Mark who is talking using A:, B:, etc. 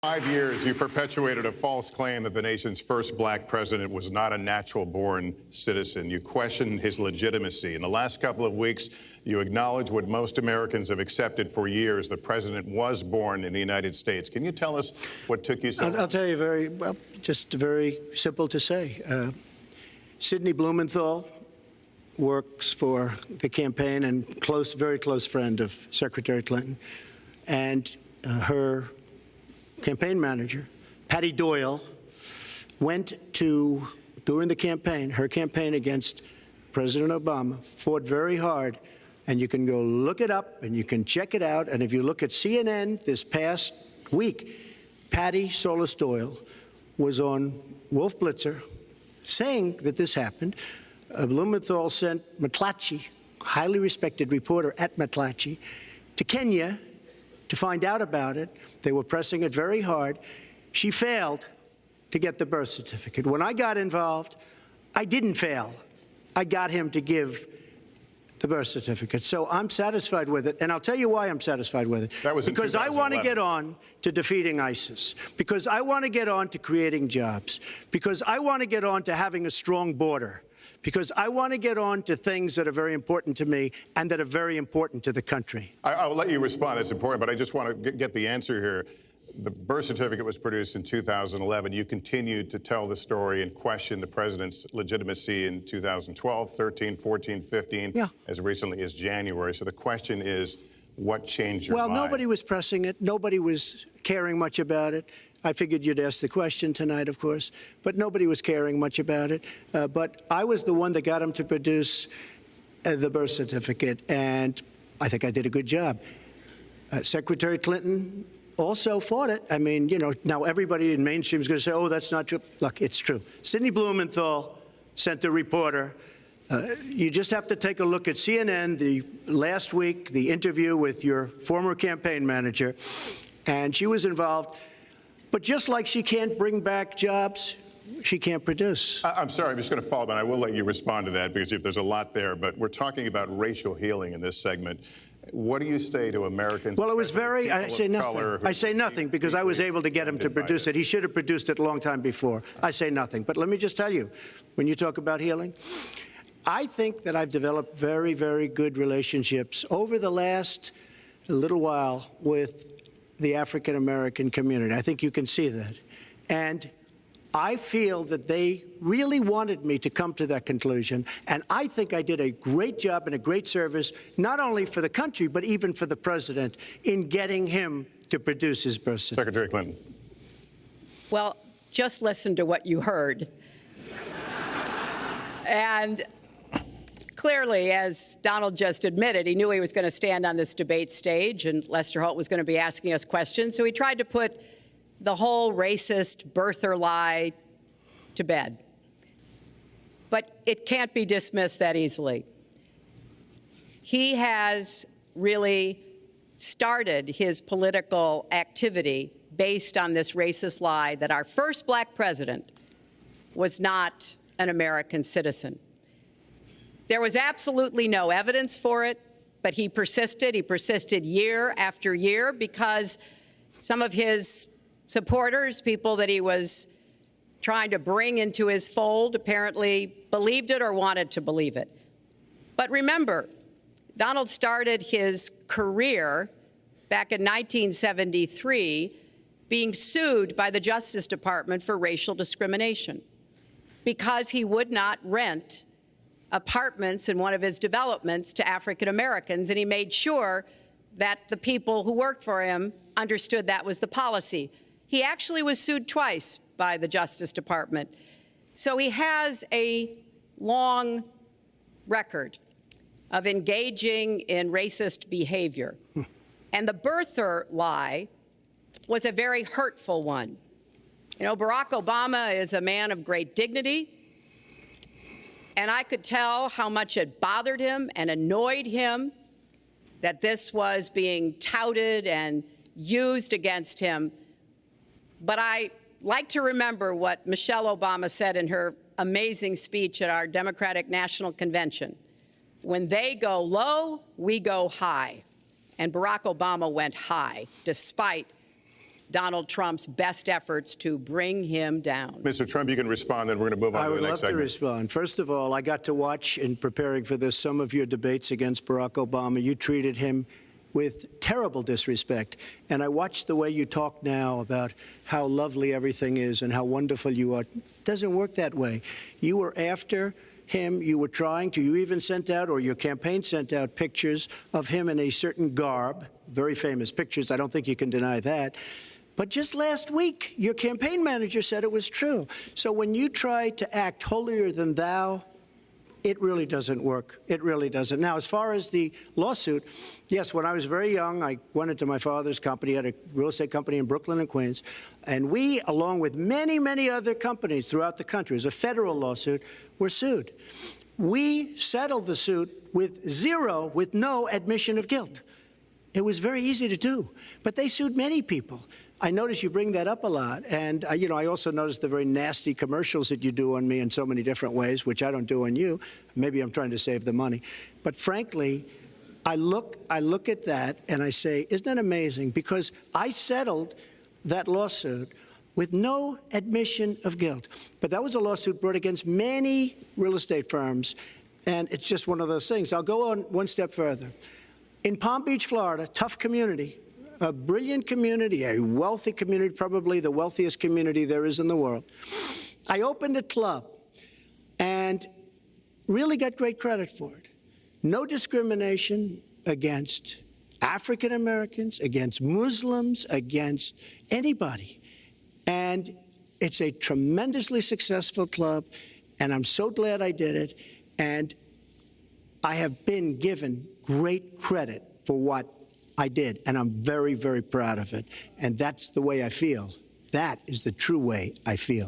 A: 5 years, you perpetuated a false claim that the nation's first black president was not a natural-born citizen. You questioned his legitimacy. In the last couple of weeks, you acknowledged what most Americans have accepted for years: the president was born in the United States. Can you tell us what took you so long?
B: I'll tell you just very simple to say. Sidney Blumenthal works for the campaign and very close friend of Secretary Clinton, and her campaign manager, Patty Doyle, went to, during the campaign, her campaign against President Obama, fought very hard, and you can go look it up and you can check it out. And if you look at CNN this past week, Patty Solis Doyle was on Wolf Blitzer saying that this happened. Blumenthal sent McClatchy, highly respected reporter at McClatchy, to Kenya to find out about it. They were pressing it very hard. She failed to get the birth certificate. When I got involved, I didn't fail. I got him to give the birth certificate. So I'm satisfied with it, and I'll tell you why I'm satisfied with it.
A: That was
B: because I want to get on to defeating ISIS, because I want to get on to creating jobs, because I want to get on to having a strong border, because I want to get on to things that are very important to me and that are very important to the country.
A: I'll let you respond. That's important, but I just want to get the answer here. The birth certificate was produced in 2011. You continued to tell the story and question the president's legitimacy in 2012, 13, 14, 15, as recently as January. So the question is, what changed your mind?
B: Well, nobody was pressing it. Nobody was caring much about it. I figured you'd ask the question tonight, of course, but nobody was caring much about it. But I was the one that got him to produce the birth certificate, and I think I did a good job. Secretary Clinton also fought it. I mean, you know, now everybody in mainstream is going to say, oh, that's not true. Look, it's true. Sidney Blumenthal sent a reporter. You just have to take a look at CNN last week, the interview with your former campaign manager, and she was involved. But just like she can't bring back jobs, she can't produce.
A: I'm sorry, I'm just going to follow up, and I will let you respond to that, because if there's a lot there. But we're talking about racial healing in this segment. What do you say to Americans?
B: Well, it was very, I say nothing. I say nothing because I was able to get him to produce it. He should have produced it a long time before. I say nothing. But let me just tell you, when you talk about healing, I think that I've developed very, very good relationships over the last little while with the African-American community. I think you can see that. And I feel that they really wanted me to come to that conclusion, and I think I did a great job and a great service, not only for the country, but even for the president, in getting him to produce his birth certificate.
A: Secretary Clinton.
C: Well, just listen to what you heard. And clearly, as Donald just admitted, he knew he was going to stand on this debate stage and Lester Holt was going to be asking us questions. So he tried to put the whole racist birther lie to bed. But it can't be dismissed that easily. He has really started his political activity based on this racist lie that our first black president was not an American citizen. There was absolutely no evidence for it, but he persisted. He persisted year after year because some of his supporters, people that he was trying to bring into his fold, apparently believed it or wanted to believe it. But remember, Donald started his career back in 1973 being sued by the Justice Department for racial discrimination because he would not rent apartments in one of his developments to African Americans, and he made sure that the people who worked for him understood that was the policy. He actually was sued twice by the Justice Department. So he has a long record of engaging in racist behavior. And the birther lie was a very hurtful one. You know, Barack Obama is a man of great dignity, and I could tell how much it bothered him and annoyed him that this was being touted and used against him. But I like to remember what Michelle Obama said in her amazing speech at our Democratic National Convention. When they go low, we go high. And Barack Obama went high, despite Donald Trump's best efforts to bring him down.
A: Mr. Trump, you can respond, then we're going to move on
B: I
A: to
B: would
A: the next
B: love to
A: segment.
B: respond. First of all, I got to watch, in preparing for this, some of your debates against Barack Obama. You treated him with terrible disrespect. And I watched the way you talk now about how lovely everything is and how wonderful you are. It doesn't work that way. You were after him. You were trying to. You even sent out, or your campaign sent out, pictures of him in a certain garb, very famous pictures. I don't think you can deny that. But just last week, your campaign manager said it was true. So when you try to act holier than thou, it really doesn't work. It really doesn't. Now, as far as the lawsuit, yes, when I was very young, I went into my father's company, had a real estate company in Brooklyn and Queens, and we, along with many, many other companies throughout the country, it was a federal lawsuit, were sued. We settled the suit with no admission of guilt. It was very easy to do, but they sued many people. I notice you bring that up a lot, and I also notice the very nasty commercials that you do on me in so many different ways, which I don't do on you. Maybe I'm trying to save the money, but frankly, I look at that and I say, isn't that amazing? Because I settled that lawsuit with no admission of guilt. But that was a lawsuit brought against many real estate firms, and it's just one of those things. I'll go on one step further. In Palm Beach, Florida, tough community, a brilliant community, a wealthy community, probably the wealthiest community there is in the world. I opened a club and really got great credit for it. No discrimination against African Americans, against Muslims, against anybody. And it's a tremendously successful club, and I'm so glad I did it. And I have been given great credit for what I did, and I'm very, very proud of it. And that's the way I feel. That is the true way I feel.